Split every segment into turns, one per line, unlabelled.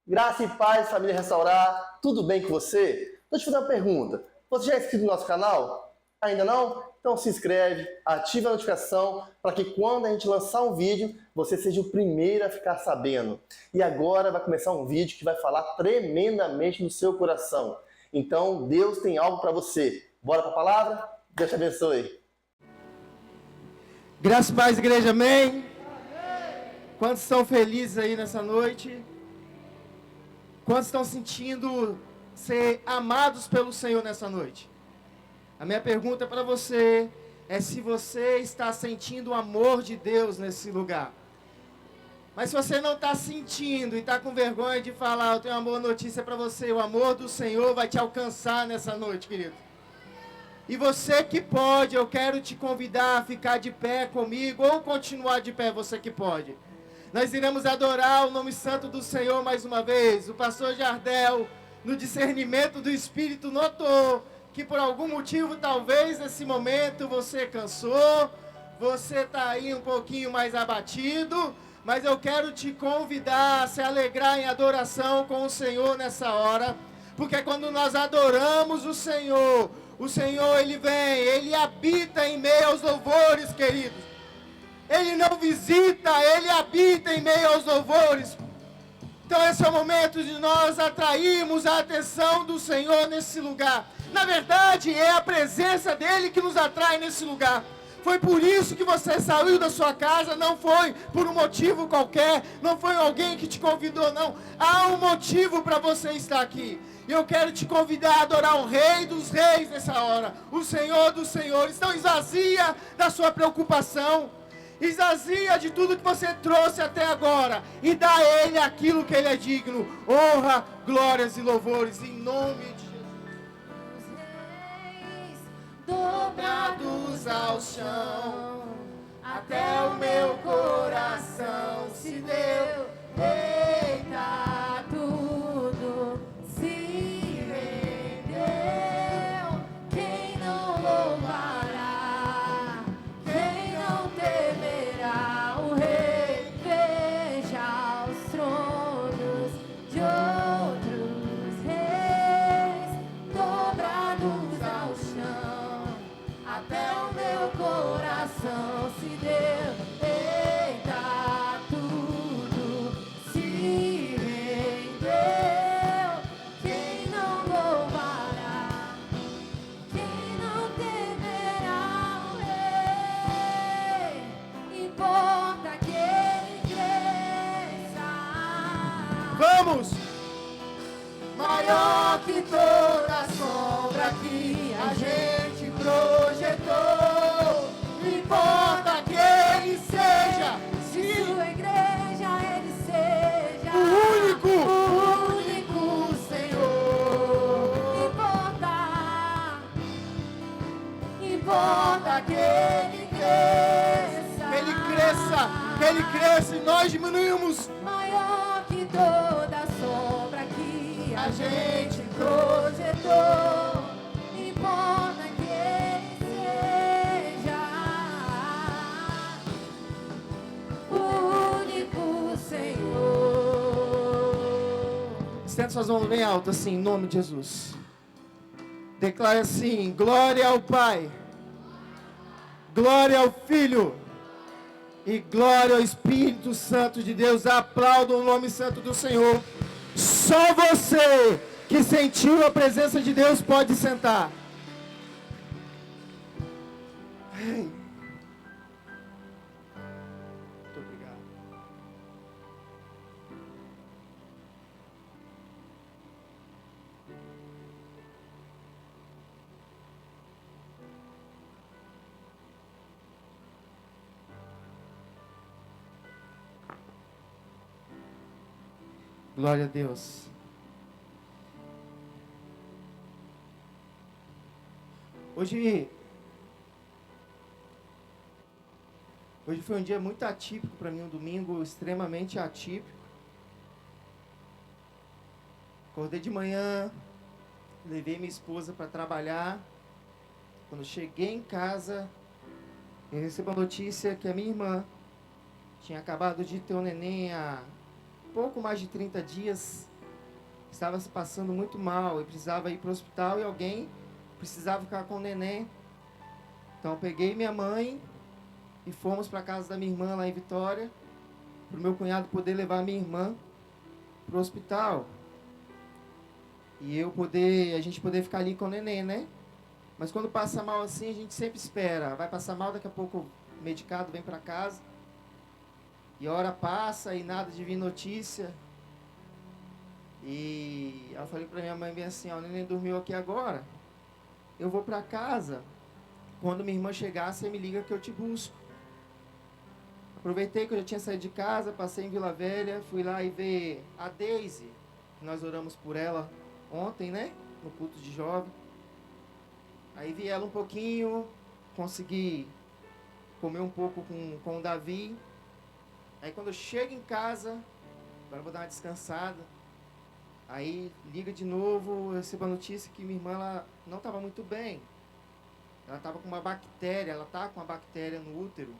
Graça e paz, família Restaurar, tudo bem com você? Vou te fazer uma pergunta. Você já é inscrito no nosso canal? Ainda não? Então se inscreve, ativa a notificação para que quando a gente lançar um vídeo, você seja o primeiro a ficar sabendo. E agora vai começar um vídeo que vai falar tremendamente no seu coração. Então Deus tem algo para você. Bora para a palavra? Deus te abençoe.
Graças e paz, igreja, amém? Quantos estão felizes aí nessa noite? Quantos estão sentindo ser amados pelo Senhor nessa noite? A minha pergunta para você é se você está sentindo o amor de Deus nesse lugar. Mas se você não está sentindo e está com vergonha de falar, eu tenho uma boa notícia para você, o amor do Senhor vai te alcançar nessa noite, querido. E você que pode, eu quero te convidar a ficar de pé comigo ou continuar de pé, você que pode. Nós iremos adorar o nome santo do Senhor mais uma vez. O pastor Jardel, no discernimento do Espírito, notou que por algum motivo, talvez nesse momento, você cansou, você está aí um pouquinho mais abatido, mas eu quero te convidar a se alegrar em adoração com o Senhor nessa hora, porque quando nós adoramos o Senhor, ele vem, ele habita em meio aos louvores, queridos. Ele não visita, ele habita em meio aos louvores. Então esse é o momento de nós atrairmos a atenção do Senhor nesse lugar. Na verdade, é a presença dele que nos atrai nesse lugar. Foi por isso que você saiu da sua casa, não foi por um motivo qualquer, não foi alguém que te convidou, não. Há um motivo para você estar aqui. E eu quero te convidar a adorar o Rei dos Reis nessa hora, o Senhor dos Senhores. Então esvazia da sua preocupação, esvazia de tudo que você trouxe até agora e dá a Ele aquilo que Ele é digno. Honra, glórias e louvores em nome de Jesus. Dobrados ao chão, até o meu coração se deu. Eita, tudo se rendeu. Quem não louvará, quem não temerá o Rei? Veja os tronos de outros reis, dobrados ao chão, até o meu coração se deu. Eita, tudo se rendeu. Quem não louvará, quem não temerá o Rei? Importa que ele cresça. Vamos! Maior que toda sombra que a gente projetou. Importa que ele seja, se sua igreja ele seja o único Senhor. Importa que ele cresça e nós diminuímos. Maior que toda sombra que a gente projetou. Importa que ele seja o único Senhor. Estenda suas mãos bem alto assim, em nome de Jesus. Declare assim: glória ao Pai, glória ao Filho e glória ao Espírito Santo de Deus. Aplaudam o nome santo do Senhor. Só você que sentiu a presença de Deus pode sentar. Muito obrigado. Glória a Deus. Hoje foi um dia muito atípico para mim, um domingo extremamente atípico. Acordei de manhã, levei minha esposa para trabalhar. Quando cheguei em casa, eu recebo a notícia que a minha irmã tinha acabado de ter um neném há pouco mais de 30 dias estava se passando muito mal e precisava ir para o hospital e alguém precisava ficar com o neném. Então eu peguei minha mãe e fomos para a casa da minha irmã lá em Vitória, para o meu cunhado poder levar a minha irmã para o hospital. E a gente poder ficar ali com o neném, né? Mas quando passa mal assim, a gente sempre espera. Vai passar mal, daqui a pouco o medicado vem para casa. E a hora passa e nada de vir notícia. E eu falei para minha mãe bem assim, ó, o neném dormiu aqui agora. Eu vou para casa. Quando minha irmã chegar, você me liga que eu te busco. Aproveitei que eu já tinha saído de casa, passei em Vila Velha, fui lá e ver a Daisy, que nós oramos por ela ontem, né? No culto de jovem. Aí vi ela um pouquinho, consegui comer um pouco com o Davi. Aí quando eu chego em casa, agora eu vou dar uma descansada. Aí liga de novo, eu recebo a notícia que minha irmã ela não estava muito bem. Ela estava com uma bactéria, ela está com uma bactéria no útero.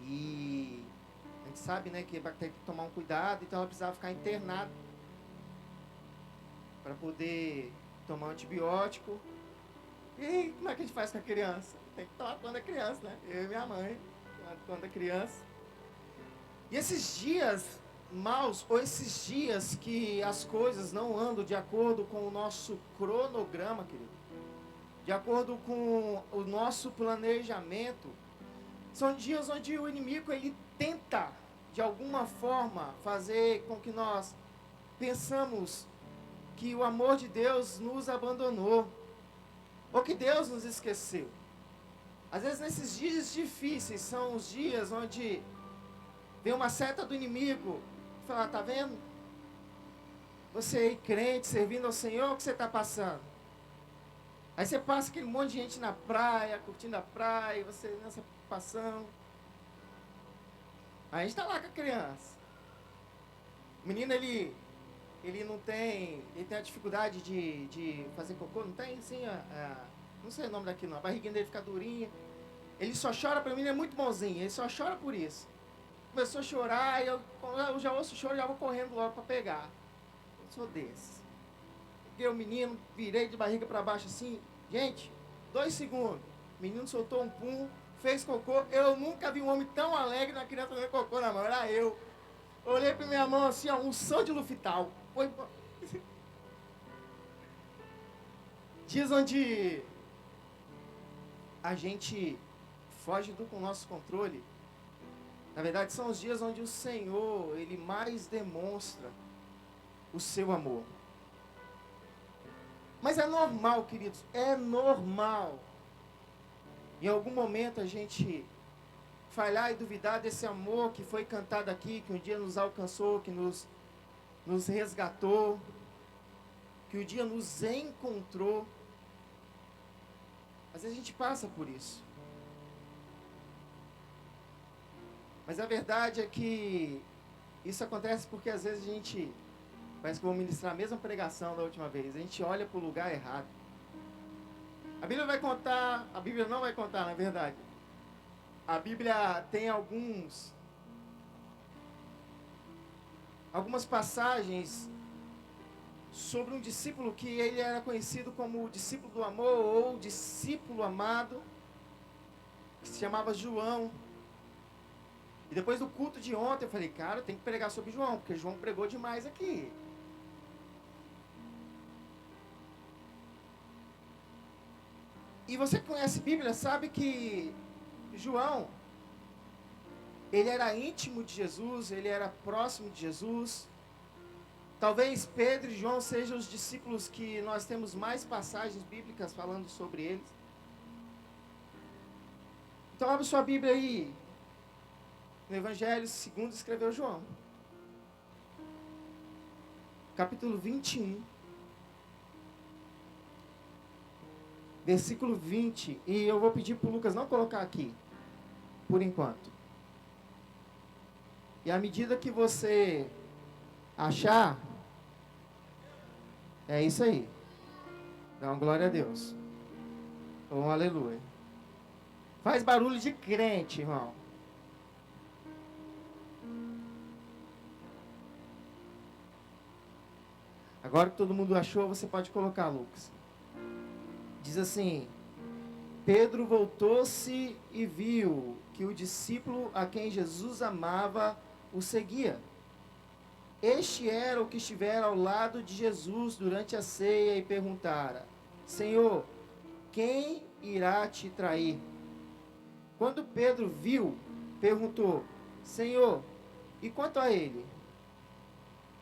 E a gente sabe, né, que a bactéria tem que tomar um cuidado, então ela precisava ficar internada para poder tomar um antibiótico. E como é que a gente faz com a criança? Tem que tomar quando é criança, né? Eu e minha mãe, quando é criança. E esses dias maus, ou esses dias que as coisas não andam de acordo com o nosso cronograma, querido, de acordo com o nosso planejamento, são dias onde o inimigo ele tenta, de alguma forma, fazer com que nós pensamos que o amor de Deus nos abandonou, ou que Deus nos esqueceu. Às vezes nesses dias difíceis são os dias onde vem uma seta do inimigo e fala, tá vendo? Você aí crente, servindo ao Senhor, o que você está passando? Aí você passa aquele monte de gente na praia, curtindo a praia, e você nessa passão. Aí a gente está lá com a criança. O menino, ele não tem, ele tem a dificuldade de fazer cocô, não tem? Sim, não sei o nome daquilo não, a barriguinha dele fica durinha. Ele só chora, para mim ele é muito bonzinho, ele só chora por isso. Começou a chorar, e eu já ouço o choro, já vou correndo logo para pegar. Eu sou desse. Peguei o menino, virei de barriga para baixo assim, gente, 2 segundos. O menino soltou um pum, fez cocô. Eu nunca vi um homem tão alegre na criança fazendo cocô na mão, era eu. Olhei para minha mão assim, ó, unção de Lufital. Foi... Dias onde a gente foge do nosso controle. Na verdade, são os dias onde o Senhor, Ele mais demonstra o seu amor. Mas é normal, queridos, é normal. Em algum momento a gente falhar e duvidar desse amor que foi cantado aqui, que um dia nos alcançou, que nos resgatou, que um dia nos encontrou. Às vezes a gente passa por isso. Mas a verdade é que isso acontece porque às vezes a gente, parece que eu vou ministrar a mesma pregação da última vez, a gente olha para o lugar errado. A Bíblia vai contar, a Bíblia não vai contar, na verdade. A Bíblia tem algumas passagens sobre um discípulo que ele era conhecido como o discípulo do amor ou discípulo amado, que se chamava João. E depois do culto de ontem eu falei, cara, tem que pregar sobre João, porque João pregou demais aqui. E você que conhece a Bíblia sabe que João, ele era íntimo de Jesus, ele era próximo de Jesus. Talvez Pedro e João sejam os discípulos que nós temos mais passagens bíblicas falando sobre eles. Então abre sua Bíblia aí, no Evangelho segundo escreveu João. Capítulo 21. Versículo 20. E eu vou pedir para o Lucas não colocar aqui, por enquanto. E à medida que você achar, é isso aí. Dá uma glória a Deus. Um aleluia. Faz barulho de crente, irmão. Agora que todo mundo achou, você pode colocar, Lucas. Diz assim: Pedro voltou-se e viu que o discípulo a quem Jesus amava o seguia. Este era o que estivera ao lado de Jesus durante a ceia e perguntara: Senhor, quem irá te trair? Quando Pedro viu, perguntou: Senhor, e quanto a ele?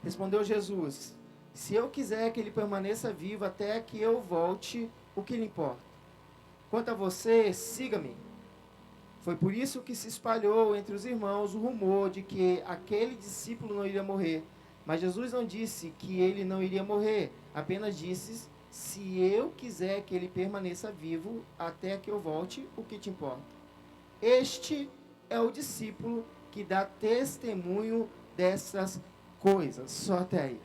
Respondeu Jesus: Se eu quiser que ele permaneça vivo até que eu volte, o que lhe importa? Quanto a você, siga-me. Foi por isso que se espalhou entre os irmãos o rumor de que aquele discípulo não iria morrer. Mas Jesus não disse que ele não iria morrer, apenas disse: se eu quiser que ele permaneça vivo até que eu volte, o que te importa? Este é o discípulo que dá testemunho dessas coisas. Só até aí.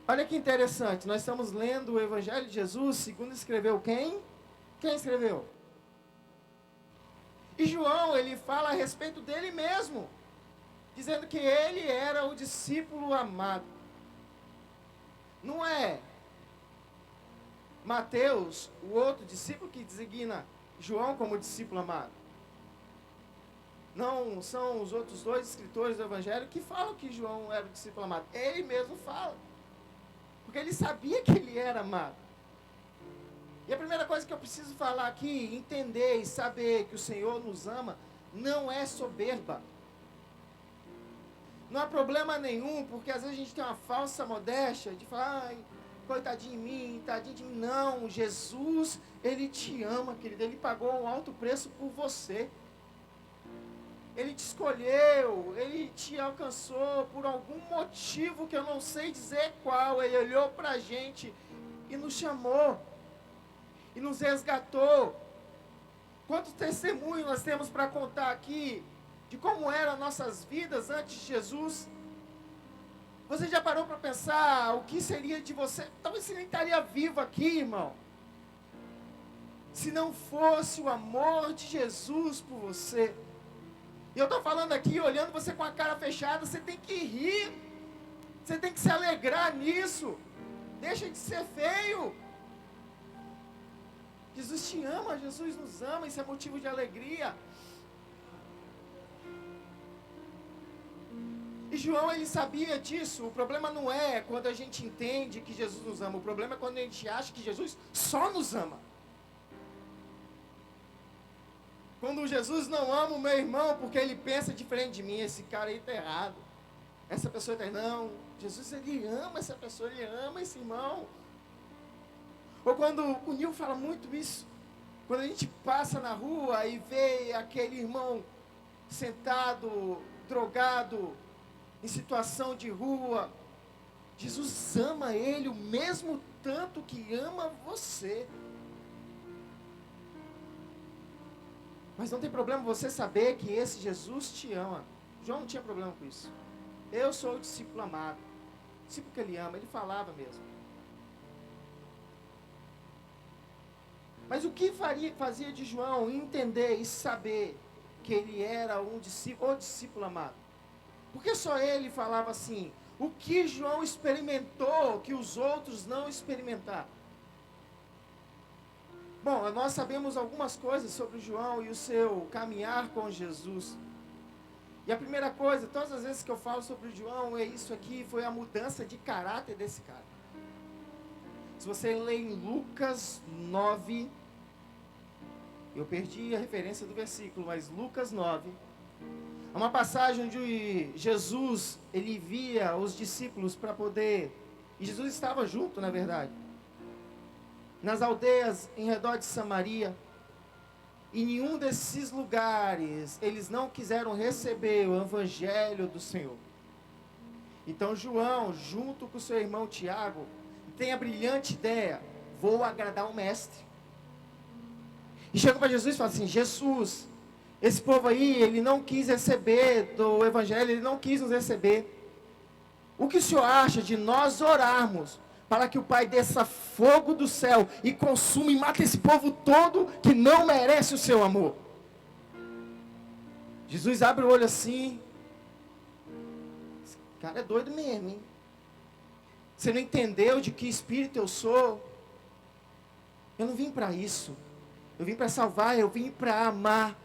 Olha que interessante, nós estamos lendo o Evangelho de Jesus, segundo escreveu quem? Quem escreveu? E João, ele fala a respeito dele mesmo, dizendo que ele era o discípulo amado. Não é Mateus, o outro discípulo, que designa João como discípulo amado. Não são os outros dois escritores do Evangelho que falam que João era o discípulo amado. Ele mesmo fala. Porque ele sabia que ele era amado. E a primeira coisa que eu preciso falar aqui, entender e saber que o Senhor nos ama, não é soberba. Não há problema nenhum, porque às vezes a gente tem uma falsa modéstia de falar: ai, coitadinho de mim, tadinho de mim. Não, Jesus, Ele te ama, querido. Ele pagou um alto preço por você. Ele te escolheu, Ele te alcançou por algum motivo que eu não sei dizer qual. Ele olhou para a gente e nos chamou, e nos resgatou. Quantos testemunhos nós temos para contar aqui de como eram nossas vidas antes de Jesus? Você já parou para pensar o que seria de você? Talvez você nem estaria vivo aqui, irmão, se não fosse o amor de Jesus por você. E eu estou falando aqui, olhando você com a cara fechada, você tem que rir, você tem que se alegrar nisso, deixa de ser feio. Jesus te ama, Jesus nos ama, isso é motivo de alegria. E João, ele sabia disso. O problema não é quando a gente entende que Jesus nos ama, o problema é quando a gente acha que Jesus só nos ama. Quando Jesus não ama o meu irmão porque ele pensa diferente de mim, esse cara aí está errado, essa pessoa está errada. Não, Jesus, ele ama essa pessoa, ele ama esse irmão. Ou quando o Nil fala muito isso, quando a gente passa na rua e vê aquele irmão sentado, drogado, em situação de rua, Jesus ama ele o mesmo tanto que ama você. Mas não tem problema você saber que esse Jesus te ama. João não tinha problema com isso. Eu sou o discípulo amado. O discípulo que ele ama, ele falava mesmo. Mas o que fazia de João entender e saber que ele era o discípulo amado? Porque só ele falava assim. O que João experimentou que os outros não experimentaram? Bom, nós sabemos algumas coisas sobre João e o seu caminhar com Jesus. E a primeira coisa, todas as vezes que eu falo sobre João, é isso aqui, foi a mudança de caráter desse cara. Se você ler em Lucas 9, eu perdi a referência do versículo, mas Lucas 9, é uma passagem onde Jesus, ele via os discípulos para poder, e Jesus estava junto, na verdade, nas aldeias em redor de Samaria, em nenhum desses lugares, eles não quiseram receber o evangelho do Senhor. Então João, junto com seu irmão Tiago, tem a brilhante ideia: vou agradar o mestre. E chega para Jesus e fala assim: Jesus, esse povo aí, ele não quis receber do evangelho, ele não quis nos receber. O que o Senhor acha de nós orarmos para que o Pai desça fogo do céu e consuma e mate esse povo todo que não merece o seu amor? Jesus abre o olho assim: esse cara é doido mesmo, hein? Você não entendeu de que espírito eu sou? Eu não vim para isso. Eu vim para salvar, eu vim para amar.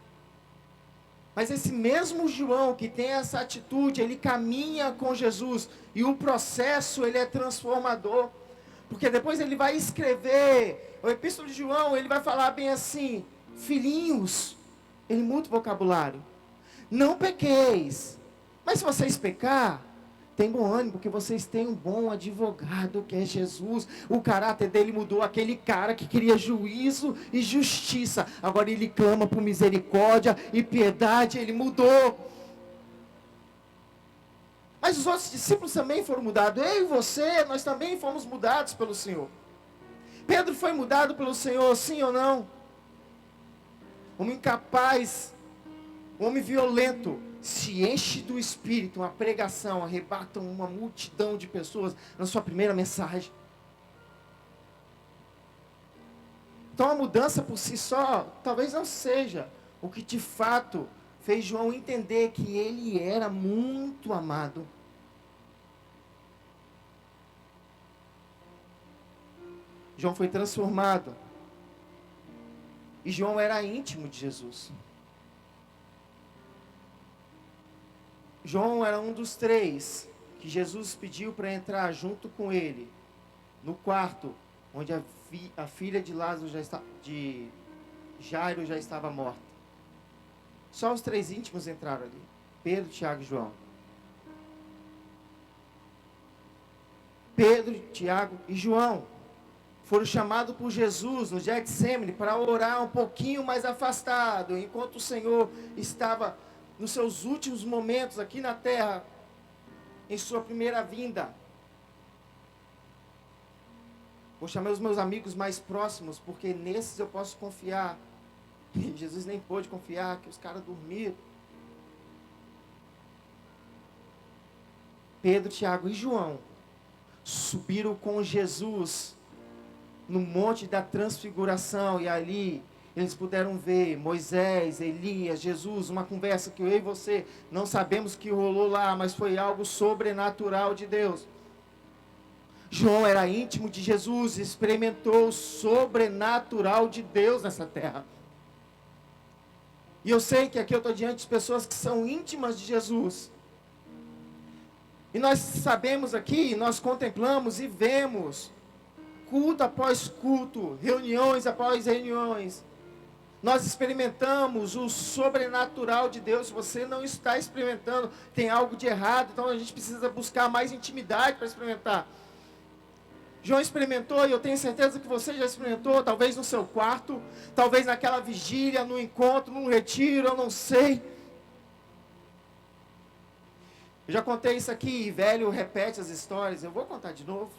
Mas esse mesmo João que tem essa atitude, ele caminha com Jesus. E o processo, ele é transformador. Porque depois ele vai escrever, o Epístola de João, ele vai falar bem assim, filhinhos, ele muda o vocabulário. Não pequeis, mas se vocês pecar, tem bom ânimo, porque vocês têm um bom advogado, que é Jesus. O caráter dele mudou, aquele cara que queria juízo e justiça. Agora ele clama por misericórdia e piedade, ele mudou. Mas os outros discípulos também foram mudados. Eu e você, nós também fomos mudados pelo Senhor. Pedro foi mudado pelo Senhor, sim ou não? Homem incapaz, homem violento, se enche do Espírito, uma pregação, arrebata uma multidão de pessoas na sua primeira mensagem. Então a mudança por si só, talvez não seja o que de fato fez João entender que ele era muito amado. João foi transformado. E João era íntimo de Jesus. João era um dos 3 que Jesus pediu para entrar junto com ele no quarto onde a filha de Lázaro de Jairo já estava morta. Só os 3 íntimos entraram ali: Pedro, Tiago e João. Pedro, Tiago e João foram chamados por Jesus no Getsemane para orar um pouquinho mais afastado, enquanto o Senhor estava nos seus últimos momentos aqui na terra, em sua primeira vinda. Vou chamar os meus amigos mais próximos, porque nesses eu posso confiar. E Jesus nem pôde confiar, que os caras dormiram. Pedro, Tiago e João subiram com Jesus no Monte da Transfiguração, e ali eles puderam ver Moisés, Elias, Jesus, uma conversa que eu e você não sabemos que rolou lá, mas foi algo sobrenatural de Deus. João era íntimo de Jesus, experimentou o sobrenatural de Deus nessa terra. E eu sei que aqui eu estou diante de pessoas que são íntimas de Jesus. E nós sabemos aqui, nós contemplamos e vemos culto após culto, reuniões após reuniões. Nós experimentamos o sobrenatural de Deus. Se você não está experimentando, tem algo de errado. Então a gente precisa buscar mais intimidade para experimentar. João experimentou, e eu tenho certeza que você já experimentou, talvez no seu quarto, talvez naquela vigília, no encontro, num retiro, eu não sei. Eu já contei isso aqui, e velho repete as histórias, eu vou contar de novo.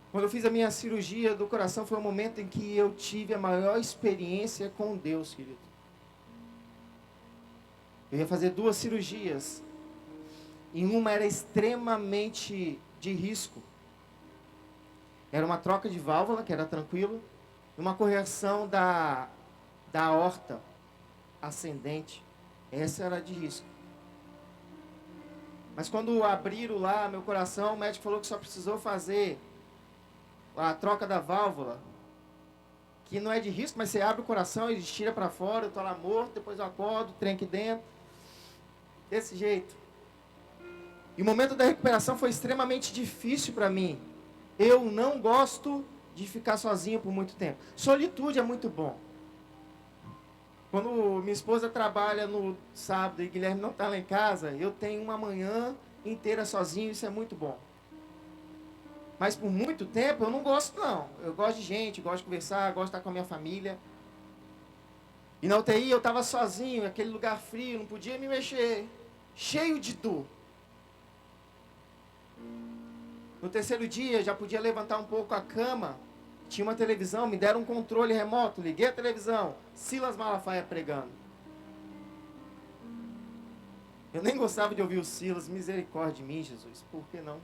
Quando eu fiz a minha cirurgia do coração, foi o momento em que eu tive a maior experiência com Deus, querido. Eu ia fazer 2 cirurgias. E uma era extremamente de risco. Era uma troca de válvula, que era tranquilo, e uma correção da aorta ascendente. Essa era de risco. Mas quando abriram lá meu coração, o médico falou que só precisou fazer a troca da válvula, que não é de risco, mas você abre o coração e tira para fora, eu estou lá morto, depois eu acordo, trem aqui dentro, desse jeito. E o momento da recuperação foi extremamente difícil para mim. Eu não gosto de ficar sozinho por muito tempo. Solitude é muito bom. Quando minha esposa trabalha no sábado e Guilherme não está lá em casa, eu tenho uma manhã inteira sozinho, isso é muito bom. Mas por muito tempo eu não gosto não. Eu gosto de gente, gosto de conversar, gosto de estar com a minha família. E na UTI eu estava sozinho, aquele lugar frio, não podia me mexer. Cheio de dor. No 3º dia já podia levantar um pouco a cama. Tinha uma televisão, me deram um controle remoto. Liguei a televisão. Silas Malafaia pregando. Eu nem gostava de ouvir o Silas. Misericórdia de mim, Jesus. Por que não?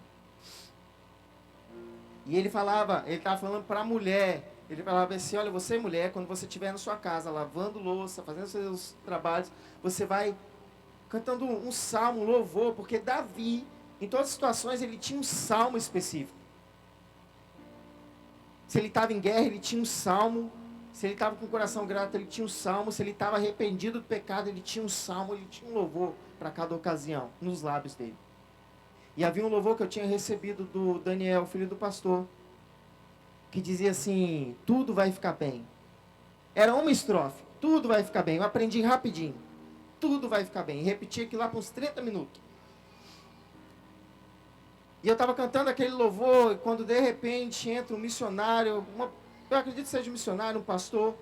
E ele estava falando para a mulher. Ele falava assim: olha, você mulher, quando você estiver na sua casa, lavando louça, fazendo seus trabalhos, você vai cantando um salmo, um louvor, porque Davi, Em todas as situações ele tinha um salmo específico. Se ele estava em guerra, ele tinha um salmo. Se ele estava com o coração grato, ele tinha um salmo. Se ele estava arrependido do pecado, ele tinha um salmo. Ele tinha um louvor para cada ocasião, nos lábios dele. E havia um louvor que eu tinha recebido do Daniel, filho do pastor, que dizia assim: tudo vai ficar bem. Era uma estrofe: tudo vai ficar bem. Eu aprendi rapidinho. Tudo vai ficar bem. E repeti aquilo lá por uns 30 minutos. E eu estava cantando aquele louvor, e quando de repente entra um missionário, eu acredito que seja um missionário, um pastor,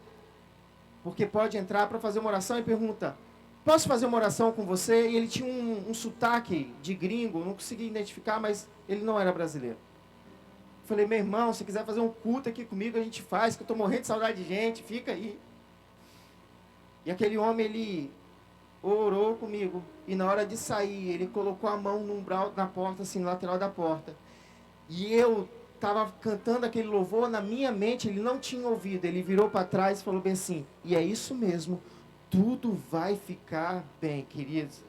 porque pode entrar para fazer uma oração e pergunta: posso fazer uma oração com você? E ele tinha um sotaque de gringo, não consegui identificar, mas ele não era brasileiro. Eu falei: meu irmão, se quiser fazer um culto aqui comigo, a gente faz, que eu estou morrendo de saudade de gente, fica aí. E aquele homem, ele orou comigo, e na hora de sair, ele colocou a mão no umbral, na porta, assim, no lateral da porta. E eu estava cantando aquele louvor, na minha mente, ele não tinha ouvido. Ele virou para trás e falou bem assim: e é isso mesmo, tudo vai ficar bem, queridos.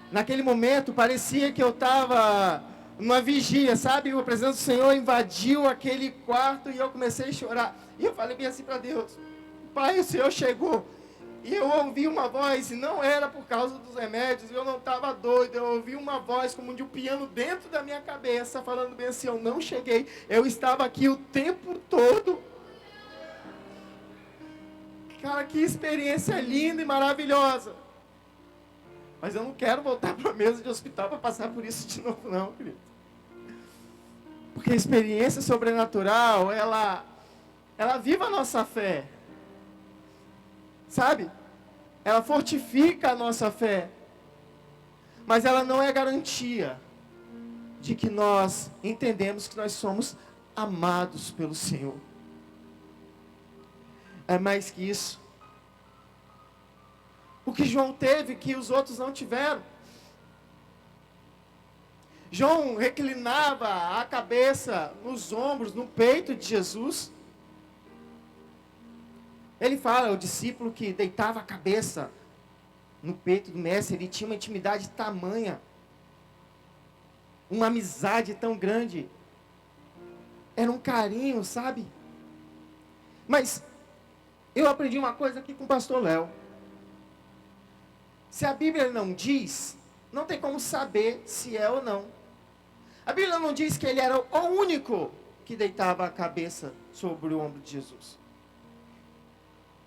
Naquele momento, parecia que eu estava numa vigia, sabe? A presença do Senhor invadiu aquele quarto e eu comecei a chorar. E eu falei bem assim para Deus: Pai, o Senhor chegou. E eu ouvi uma voz, e não era por causa dos remédios, eu não estava doido, eu ouvi uma voz como de um piano dentro da minha cabeça, falando bem assim: eu não cheguei, eu estava aqui o tempo todo. Cara, que experiência linda e maravilhosa. Mas eu não quero voltar para a mesa de hospital para passar por isso de novo não, querido. Porque a experiência sobrenatural, ela aviva a nossa fé. Sabe? Ela fortifica a nossa fé. Mas ela não é garantia de que nós entendemos que nós somos amados pelo Senhor. É mais que isso. O que João teve que os outros não tiveram. João reclinava a cabeça nos ombros, no peito de Jesus. Ele fala: o discípulo que deitava a cabeça no peito do mestre, ele tinha uma intimidade tamanha, uma amizade tão grande, era um carinho, sabe? Mas eu aprendi uma coisa aqui com o pastor Léo. Se a Bíblia não diz, não tem como saber se é ou não. A Bíblia não diz que ele era o único que deitava a cabeça sobre o ombro de Jesus.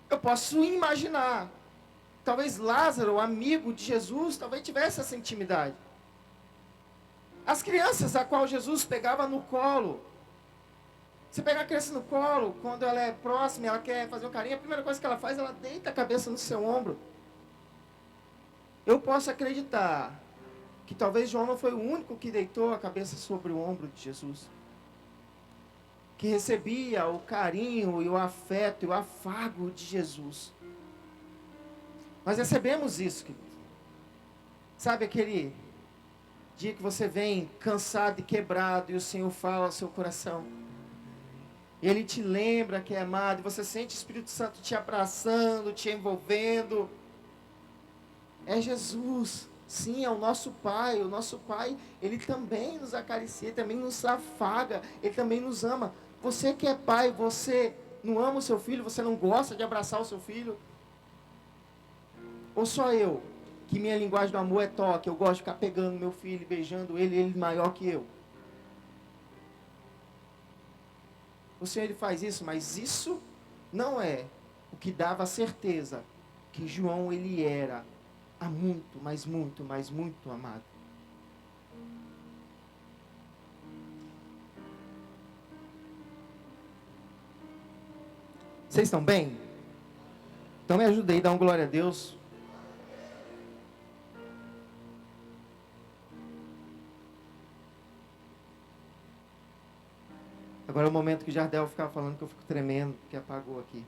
Eu posso imaginar, talvez Lázaro, amigo de Jesus, talvez tivesse essa intimidade. As crianças a qual Jesus pegava no colo. Você pega a criança no colo, quando ela é próxima, ela quer fazer um carinho, a primeira coisa que ela faz, ela deita a cabeça no seu ombro. Eu posso acreditar que talvez João não foi o único que deitou a cabeça sobre o ombro de Jesus. Que recebia o carinho e o afeto e o afago de Jesus. Nós recebemos isso, querido. Sabe aquele dia que você vem cansado e quebrado e o Senhor fala ao seu coração? E Ele te lembra que é amado, e você sente o Espírito Santo te abraçando, te envolvendo. É Jesus. Sim, é o nosso Pai. O nosso Pai, Ele também nos acaricia, Ele também nos afaga, Ele também nos ama. Você que é pai, você não ama o seu filho, você não gosta de abraçar o seu filho? Ou só eu, que minha linguagem do amor é toque, eu gosto de ficar pegando meu filho, beijando ele maior que eu? O Senhor, Ele faz isso, mas isso não é o que dava a certeza que João, ele era muito, mas muito, mas muito amado. Vocês estão bem? Então me ajudei, dá um glória a Deus. Agora é o momento que Jardel ficava falando que eu fico tremendo, que apagou aqui.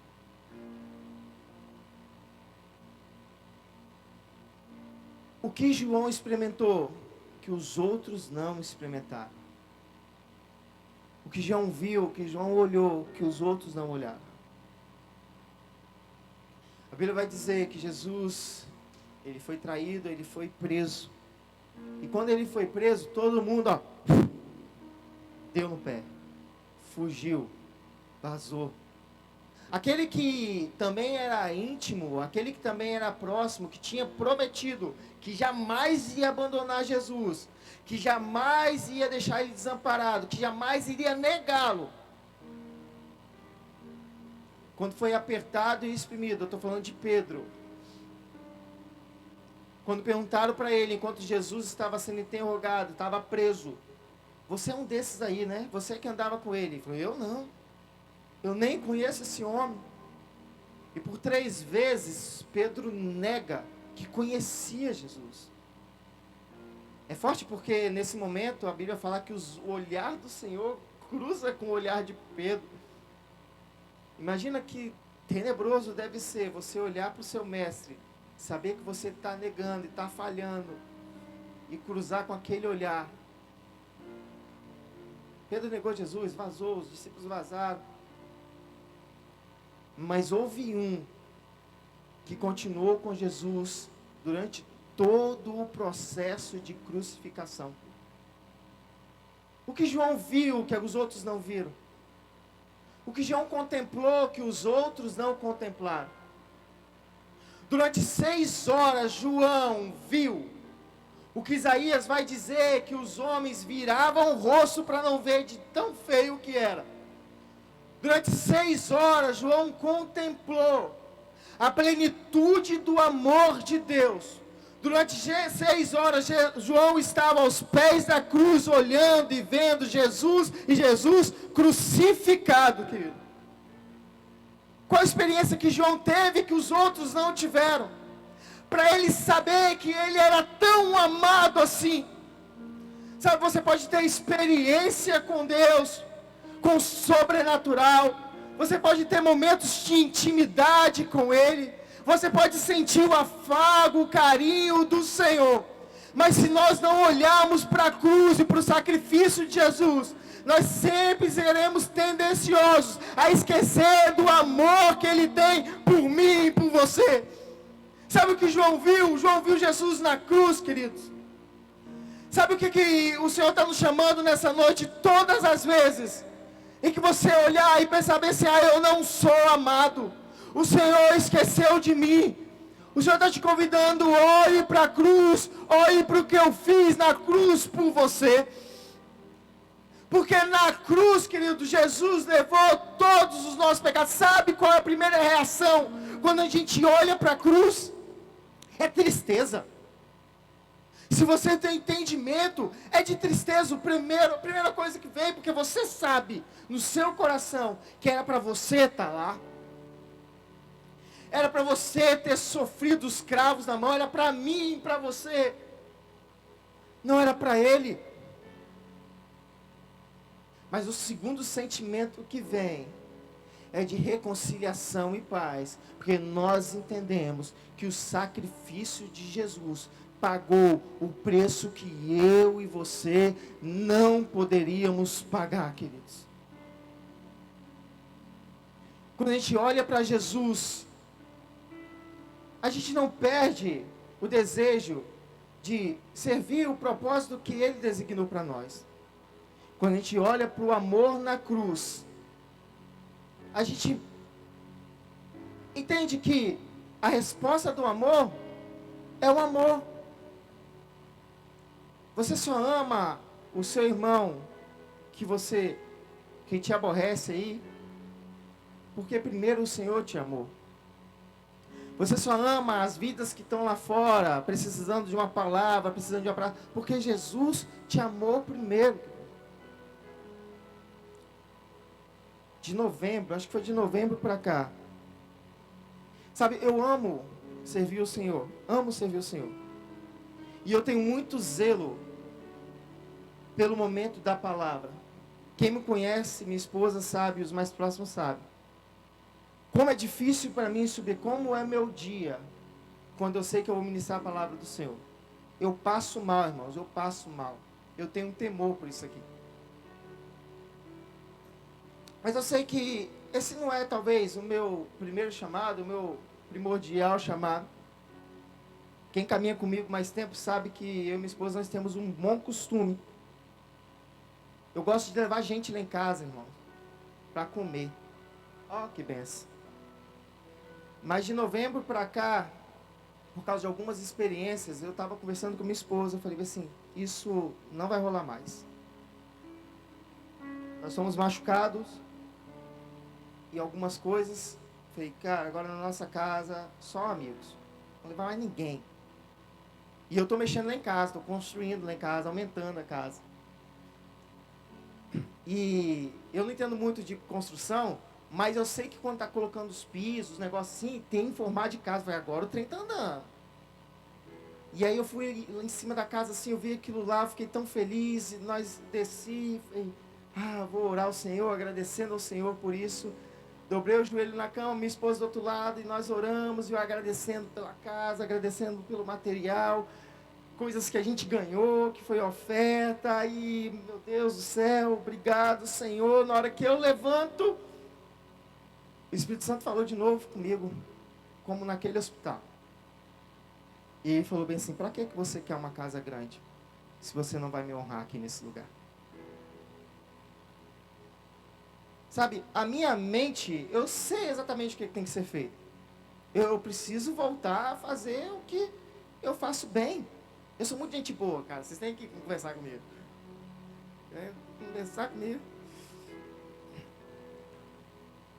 O que João experimentou, que os outros não experimentaram. O que João viu, o que João olhou, que os outros não olharam. A Bíblia vai dizer que Jesus, Ele foi traído, Ele foi preso. E quando ele foi preso, todo mundo, ó, deu no pé. Fugiu. Vazou. Aquele que também era íntimo, aquele que também era próximo, que tinha prometido que jamais ia abandonar Jesus, que jamais ia deixar ele desamparado, que jamais iria negá-lo. Quando foi apertado e exprimido, eu estou falando de Pedro. Quando perguntaram para ele, enquanto Jesus estava sendo interrogado, estava preso, você é um desses aí, né? Você que andava com ele. Ele falou, eu não. Eu nem conheço esse homem. E por 3 vezes, Pedro nega que conhecia Jesus. É forte porque nesse momento a Bíblia fala que o olhar do Senhor cruza com o olhar de Pedro. Imagina que tenebroso deve ser você olhar para o seu mestre, saber que você está negando e está falhando, e cruzar com aquele olhar. Pedro negou Jesus, vazou, os discípulos vazaram. Mas houve um que continuou com Jesus durante todo o processo de crucificação. O que João viu que os outros não viram? O que João contemplou que os outros não contemplaram? Durante 6 horas, João viu o que Isaías vai dizer que os homens viravam o rosto para não ver de tão feio que era. Durante 6 horas, João contemplou a plenitude do amor de Deus. Durante 6 horas, João estava aos pés da cruz, olhando e vendo Jesus, e Jesus crucificado, querido. Qual a experiência que João teve que os outros não tiveram? Para ele saber que ele era tão amado assim. Sabe, você pode ter experiência com Deus, com o sobrenatural. Você pode ter momentos de intimidade com Ele. Você pode sentir o afago, o carinho do Senhor. Mas se nós não olharmos para a cruz e para o sacrifício de Jesus, nós sempre seremos tendenciosos a esquecer do amor que Ele tem por mim e por você. Sabe o que João viu? João viu Jesus na cruz, queridos. Sabe o que o Senhor está nos chamando nessa noite? Todas as vezes em que você olhar e pensar bem assim, eu não sou amado, o Senhor esqueceu de mim. O Senhor está te convidando, olhe para a cruz, olhe para o que eu fiz na cruz por você. Porque na cruz, querido, Jesus levou todos os nossos pecados. Sabe qual é a primeira reação quando a gente olha para a cruz? É tristeza. Se você tem entendimento, é de tristeza. A primeira coisa que vem, porque você sabe no seu coração que era para você estar lá. Era para você ter sofrido os cravos na mão. Era para mim e para você. Não era para ele. Mas o segundo sentimento que vem é de reconciliação e paz. Porque nós entendemos que o sacrifício de Jesus pagou o preço que eu e você não poderíamos pagar, queridos. Quando a gente olha para Jesus, a gente não perde o desejo de servir o propósito que Ele designou para nós. Quando a gente olha para o amor na cruz, a gente entende que a resposta do amor é o amor. Você só ama o seu irmão que te aborrece aí, porque primeiro o Senhor te amou. Você só ama as vidas que estão lá fora, precisando de uma palavra, porque Jesus te amou primeiro. De novembro, acho que foi de novembro para cá. Sabe, eu amo servir o Senhor. Amo servir o Senhor. E eu tenho muito zelo pelo momento da palavra. Quem me conhece, minha esposa sabe, os mais próximos sabem. Como é difícil para mim subir, como é meu dia, quando eu sei que eu vou ministrar a palavra do Senhor. Eu passo mal, irmãos, eu passo mal. Eu tenho um temor por isso aqui. Mas eu sei que esse não é talvez o meu primeiro chamado, o meu primordial chamado. Quem caminha comigo mais tempo sabe que eu e minha esposa nós temos um bom costume. Eu gosto de levar gente lá em casa, irmão, para comer. Ó, que benção. Mas de novembro para cá, por causa de algumas experiências, eu estava conversando com minha esposa, eu falei assim, isso não vai rolar mais. Nós somos machucados e algumas coisas. Falei, cara, agora na nossa casa, só amigos. Não levar mais ninguém. E eu estou mexendo lá em casa, estou construindo lá em casa, aumentando a casa. E eu não entendo muito de construção, mas eu sei que quando está colocando os pisos, os negócios assim, tem em formato de casa. Falei, agora o trem está andando. E aí eu fui lá em cima da casa assim, eu vi aquilo lá, fiquei tão feliz, e nós desci, falei, vou orar ao Senhor, agradecendo ao Senhor por isso. Dobrei o joelho na cama, minha esposa do outro lado, e nós oramos, e eu agradecendo pela casa, agradecendo pelo material, coisas que a gente ganhou, que foi oferta, e meu Deus do céu, obrigado Senhor. Na hora que eu levanto, o Espírito Santo falou de novo comigo, como naquele hospital. E ele falou bem assim, para que você quer uma casa grande, se você não vai me honrar aqui nesse lugar? Sabe, a minha mente, eu sei exatamente o que tem que ser feito. Eu preciso voltar a fazer o que eu faço bem. Eu sou muito gente boa, cara. Vocês têm que conversar comigo. Conversar comigo.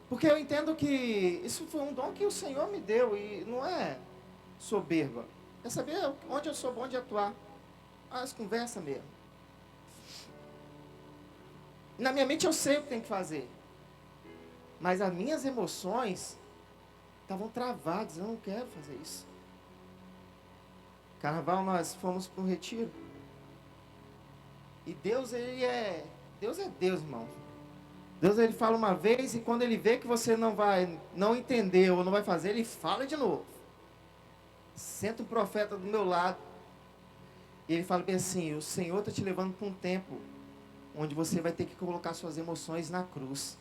Porque eu entendo que isso foi um dom que o Senhor me deu. E não é soberba. É saber onde eu sou bom de atuar. As conversas mesmo. Na minha mente eu sei o que tem que fazer. Mas as minhas emoções estavam travadas. Eu não quero fazer isso. Carnaval nós fomos para um retiro. E Deus, Deus é Deus, irmão. Deus, ele fala uma vez e quando ele vê que você não entendeu ou não vai fazer, ele fala de novo. Senta um profeta do meu lado. E ele fala bem assim, o Senhor está te levando para um tempo onde você vai ter que colocar suas emoções na cruz.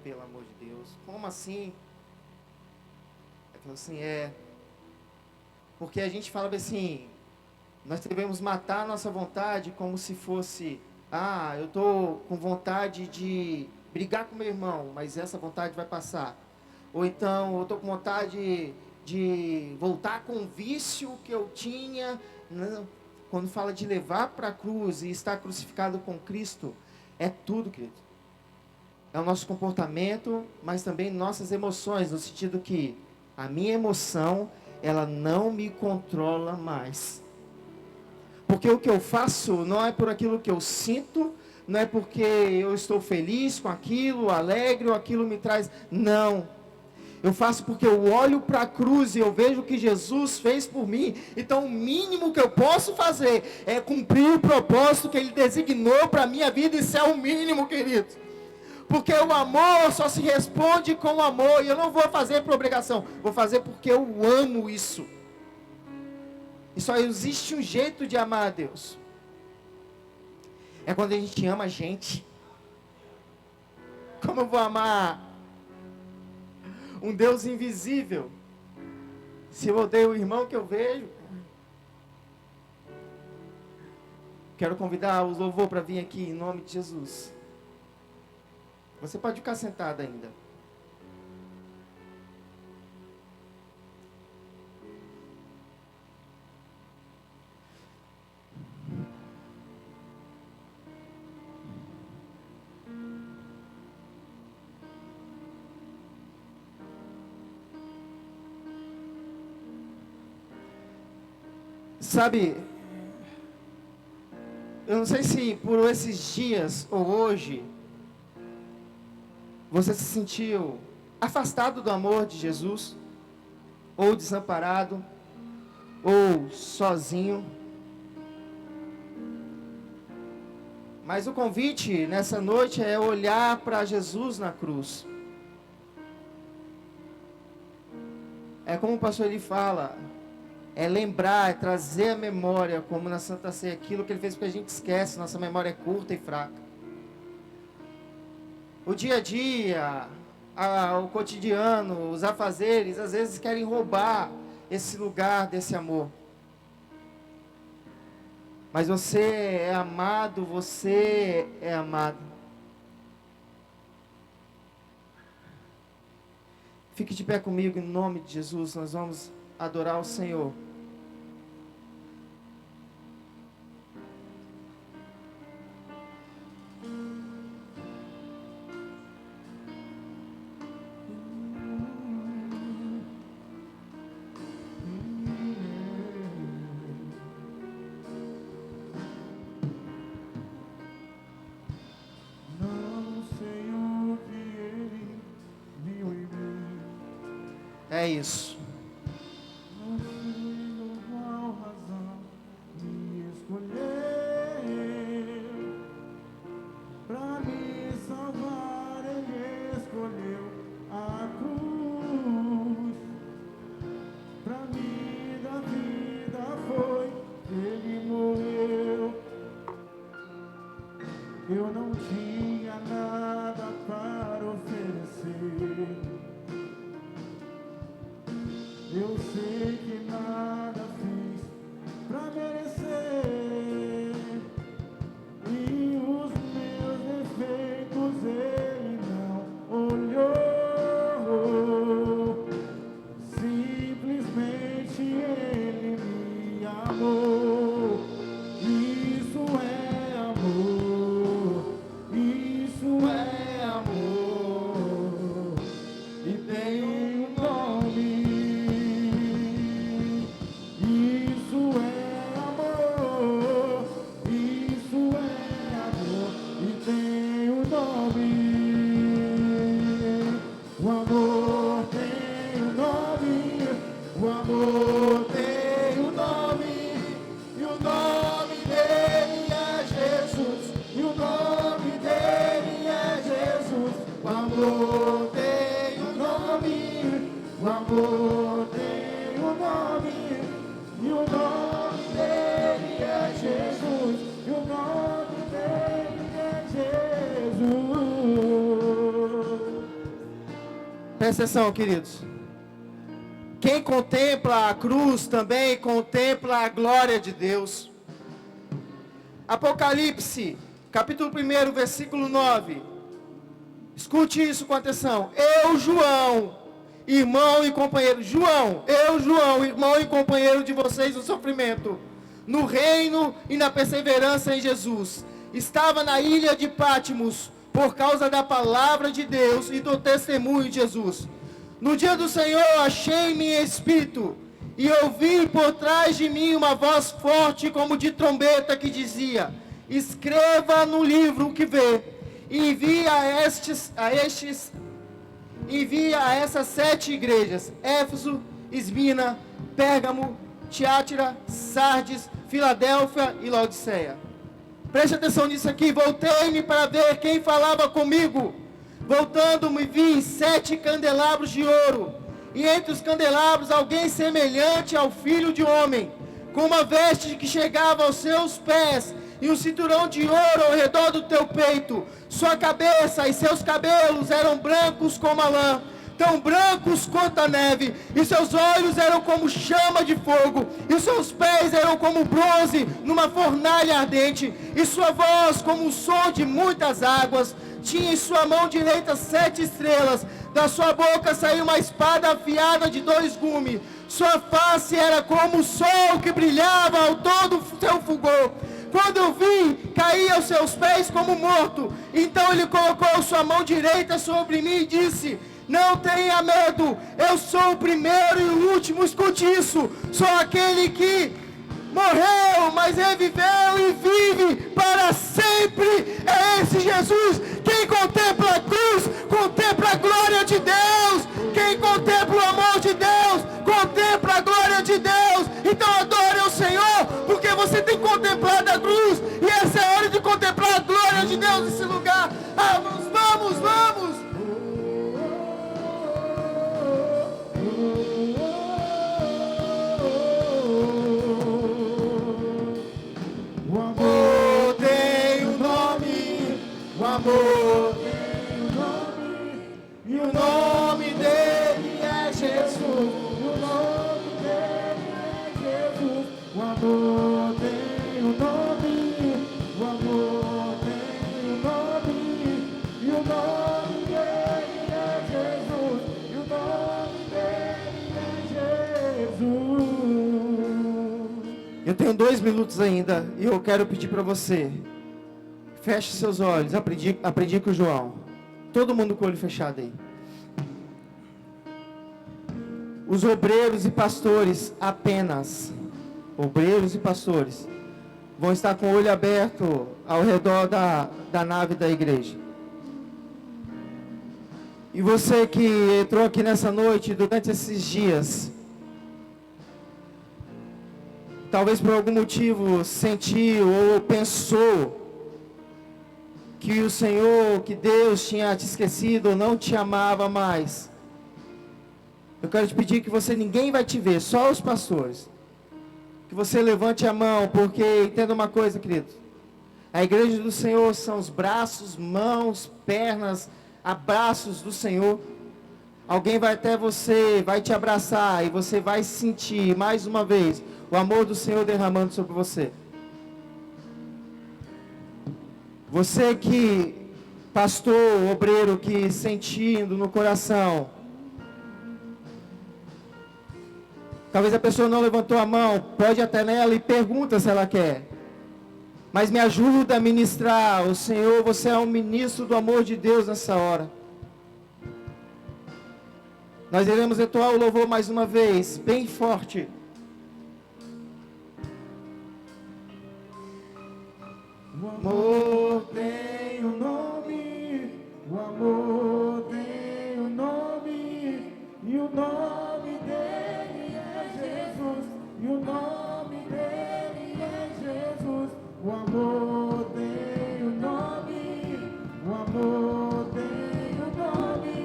Pelo amor de Deus. Como assim? Ele falou assim, porque a gente fala assim, nós devemos matar a nossa vontade como se fosse, eu estou com vontade de brigar com meu irmão, mas essa vontade vai passar. Ou então, eu estou com vontade de voltar com o vício que eu tinha. Não. Quando fala de levar para a cruz e estar crucificado com Cristo, é tudo, querido. É o nosso comportamento, mas também nossas emoções, no sentido que a minha emoção, ela não me controla mais. Porque o que eu faço não é por aquilo que eu sinto, não é porque eu estou feliz com aquilo, alegre, ou aquilo me traz. Não. Eu faço porque eu olho para a cruz e eu vejo o que Jesus fez por mim. Então o mínimo que eu posso fazer é cumprir o propósito que Ele designou para a minha vida. Isso é o mínimo, querido. Porque o amor só se responde com amor. E eu não vou fazer por obrigação. Vou fazer porque eu amo isso. E só existe um jeito de amar a Deus. É quando a gente ama a gente. Como eu vou amar um Deus invisível se eu odeio o irmão que eu vejo? Quero convidar os louvor para vir aqui em nome de Jesus. Você pode ficar sentado ainda. Sabe, eu não sei se por esses dias ou hoje, você se sentiu afastado do amor de Jesus, ou desamparado, ou sozinho. Mas o convite nessa noite é olhar para Jesus na cruz. É como o pastor ele fala, é lembrar, é trazer a memória, como na Santa Ceia, aquilo que ele fez, porque a gente esquece, nossa memória é curta e fraca. O dia a dia, o cotidiano, os afazeres, às vezes querem roubar esse lugar desse amor. Mas você é amado, você é amado. Fique de pé comigo em nome de Jesus, nós vamos adorar o Senhor. É isso.
Não sei qual razão me escolheu. Pra me salvar, Ele escolheu a cruz. Pra mim da vida foi, Ele morreu. Eu não tinha nada para oferecer. Eu sei que nada fiz pra merecer, e os meus defeitos Ele não olhou. Simplesmente Ele me amou. Isso é amor. Isso é amor. E tem um nome.
Presta atenção, queridos. Quem contempla a cruz também contempla a glória de Deus. Apocalipse, capítulo 1, versículo 9. Escute isso com atenção. Eu, João, irmão e companheiro. João, irmão e companheiro de vocês no sofrimento, no reino e na perseverança em Jesus. Estava na ilha de Patmos por causa da palavra de Deus e do testemunho de Jesus. No dia do Senhor achei-me em espírito e ouvi por trás de mim uma voz forte como de trombeta que dizia: escreva no livro o que vê, e envia a essas 7 igrejas: Éfeso, Esmina, Pérgamo, Tiátira, Sardes, Filadélfia e Laodiceia. Preste atenção nisso aqui. Voltei-me para ver quem falava comigo. Voltando-me, vi 7 candelabros de ouro, e entre os candelabros alguém semelhante ao Filho de Homem, com uma veste que chegava aos seus pés, e um cinturão de ouro ao redor do teu peito. Sua cabeça e seus cabelos eram brancos como a lã, tão brancos quanto a neve, e seus olhos eram como chama de fogo, e os seus pés eram como bronze numa fornalha ardente, e sua voz como o som de muitas águas. Tinha em sua mão direita 7 estrelas, da sua boca saiu uma espada afiada de 2 gumes, sua face era como o sol que brilhava ao todo o seu fulgor. Quando eu vi, caí aos seus pés como morto. Então ele colocou sua mão direita sobre mim e disse: não tenha medo, eu sou o primeiro e o último. Escute isso: sou aquele que morreu, mas reviveu e vive para sempre. É esse Jesus. Quem contempla a cruz, contempla a glória de Deus. Quem contempla o amor de Deus, contempla a glória de Deus. Então adore ao Senhor, porque você tem contemplado a cruz, e essa é a hora de contemplar a glória de Deus nesse lugar. Vamos, vamos, vamos.
O amor tem um nome, o amor tem um nome, e o nome dele é Jesus. O nome dele amor tem um nome, o amor tem um nome, e o nome dele é Jesus, e o nome dele é Jesus.
Eu tenho 2 minutos ainda e eu quero pedir para você, feche seus olhos, aprendi com o João. Todo mundo com o olho fechado aí. Os obreiros e pastores apenas, obreiros e pastores, vão estar com o olho aberto ao redor da nave da igreja. E você que entrou aqui nessa noite, durante esses dias, talvez por algum motivo sentiu ou pensou que o Senhor, que Deus tinha te esquecido ou não te amava mais. Eu quero te pedir que ninguém vai te ver, só os pastores. Que você levante a mão, porque entenda uma coisa, querido. A igreja do Senhor são os braços, mãos, pernas, abraços do Senhor. Alguém vai até você, vai te abraçar e você vai sentir mais uma vez o amor do Senhor derramando sobre você. Você que, pastor, obreiro, que sentindo no coração, talvez a pessoa não levantou a mão, pode até nela e pergunta se ela quer. Mas me ajuda a ministrar. O Senhor, você é um ministro do amor de Deus nessa hora. Nós iremos entoar o louvor mais uma vez, bem forte.
O amor tem um nome, o amor tem um nome, e o nome dele é Jesus, e o nome dele é Jesus. O amor tem um nome, o amor tem um nome,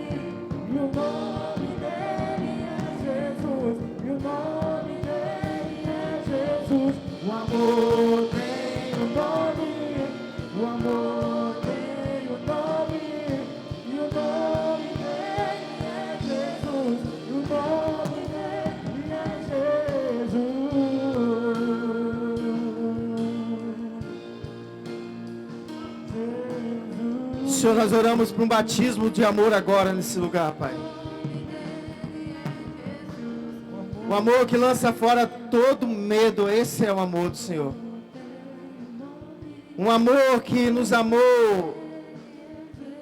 e o nome dele é Jesus, e o nome dele é Jesus. O amor tem um nome, o amor tem um nome, e o nome dele é Jesus, e o nome dele é Jesus.
Senhor, nós oramos por um batismo de amor agora nesse lugar, Pai. O amor que lança fora todo medo, esse é o amor do Senhor. Um amor que nos amou,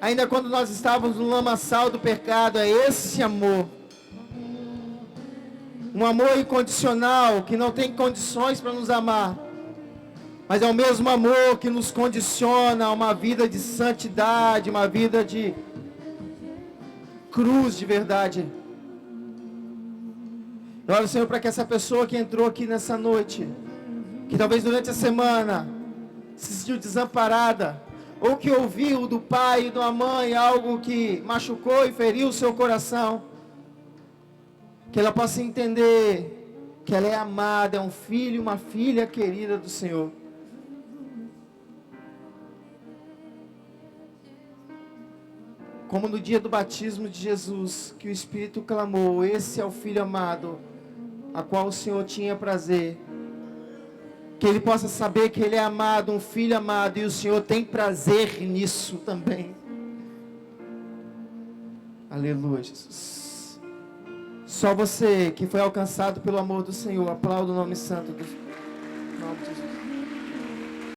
ainda quando nós estávamos no lamaçal do pecado, é esse amor. Um amor incondicional, que não tem condições para nos amar, mas é o mesmo amor que nos condiciona a uma vida de santidade, uma vida de cruz de verdade. Eu oro, Senhor, para que essa pessoa que entrou aqui nessa noite, que talvez durante a semana se sentiu desamparada, ou que ouviu do pai e da mãe algo que machucou e feriu o seu coração, que ela possa entender que ela é amada, é um filho, uma filha querida do Senhor. Como no dia do batismo de Jesus, que o Espírito clamou, esse é o Filho amado, a qual o Senhor tinha prazer. Que ele possa saber que ele é amado, um filho amado, e o Senhor tem prazer nisso também. Aleluia, Jesus. Só você que foi alcançado pelo amor do Senhor, aplauda o nome santo do nome de Jesus.